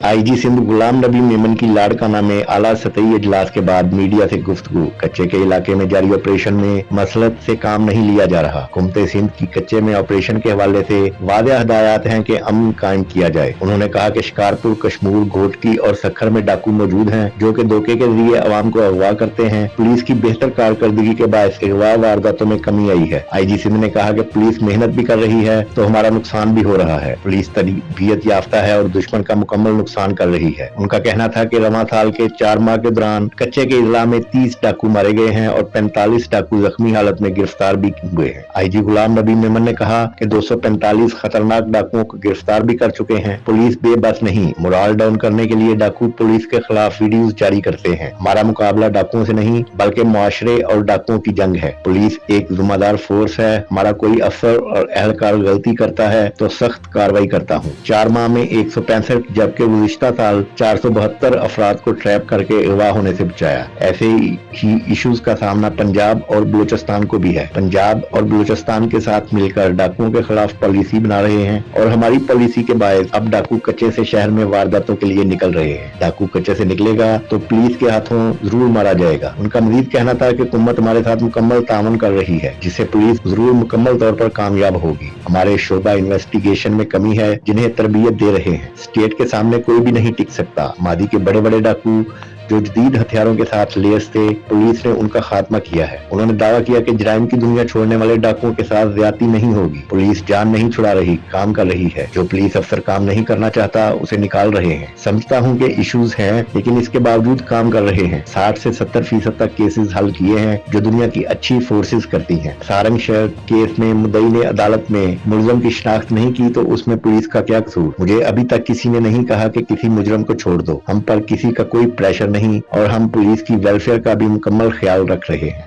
IG Sindh Ghulam Nabi Memon की लाड़काना में आला सतही इजलास के बाद मीडिया से गुफ्तगू। कच्चे के इलाके में जारी ऑपरेशन में मसलत से काम नहीं लिया जा रहा। हुकूमत सिंध की कच्चे में ऑपरेशन के हवाले से वाज़ेह हदायत हैं कि अमन कायम किया जाए। उन्होंने कहा कि शिकारपुर, कशमूर, घोटकी और सखर में डाकू मौजूद हैं जो कि धोखे के जरिए अवाम को अगवा करते हैं। पुलिस की बेहतर कारकर्दगी के बायस अगवा वारदातों में कमी आई है। आईजी सिंध ने कहा कि पुलिस मेहनत भी कर रही है तो हमारा नुकसान भी हो रहा है। पुलिस तरबियत याफ्ता है और दुश्मन का मुकम्मल नुकसान कर रही है। उनका कहना था कि रवां साल के 4 माह के दौरान कच्चे के इजला में 30 डाकू मारे गए हैं और 45 डाकू जख्मी हालत में गिरफ्तार भी हुए हैं। आईजी गुलाम नबी मेमन ने कहा कि 245 खतरनाक डाकुओं को गिरफ्तार भी कर चुके हैं। पुलिस बेबस नहीं, मोराल डाउन करने के लिए डाकू पुलिस के खिलाफ वीडियोज जारी करते हैं। हमारा मुकाबला डाकुओं से नहीं बल्कि मुआशरे और डाकुओं की जंग है। पुलिस एक जिम्मेदार फोर्स है। हमारा कोई अफसर और एहलकार गलती करता है तो सख्त कार्रवाई करता हूँ। 4 माह में 165 जबकि गुज़िश्ता साल 472 अफराद को ट्रैप करके अगवा होने से बचाया। ऐसे ही इश्यूज का सामना पंजाब और बलूचिस्तान को भी है। पंजाब और बलूचिस्तान के साथ मिलकर डाकुओं के खिलाफ पॉलिसी बना रहे हैं और हमारी पॉलिसी के बायस अब डाकू कच्चे से शहर में वारदातों के लिए निकल रहे हैं। डाकू कच्चे से निकलेगा तो पुलिस के हाथों जरूर मारा जाएगा। उनका मजीद कहना था कि हुकूमत हमारे साथ मुकम्मल तावन कर रही है जिससे पुलिस जरूर मुकम्मल तौर पर कामयाब होगी। हमारे शोबा इन्वेस्टिगेशन में कमी है जिन्हें तरबियत दे रहे हैं। स्टेट के सामने कोई भी नहीं टिक सकता। मादी के बड़े बड़े डाकू जो जदीद हथियारों के साथ लेस थे, पुलिस ने उनका खात्मा किया है। उन्होंने दावा किया कि जराइम की दुनिया छोड़ने वाले डाकुओं के साथ ज्यादती नहीं होगी। पुलिस जान नहीं छुड़ा रही, काम कर रही है। जो पुलिस अफसर काम नहीं करना चाहता उसे निकाल रहे हैं। समझता हूं कि इश्यूज हैं लेकिन इसके बावजूद काम कर रहे हैं। 60 से 70% तक केसेस हल किए हैं जो दुनिया की अच्छी फोर्सेस करती हैं। सारंग शहर केस में मुद्दई ने अदालत में मुलजम की शिनाख्त नहीं की तो उसमें पुलिस का क्या कसूर? मुझे अभी तक किसी ने नहीं कहा कि किसी मुजरम को छोड़ दो। हम पर किसी का कोई प्रेशर नहीं और हम पुलिस की वेलफेयर का भी मुकम्मल ख्याल रख रहे हैं।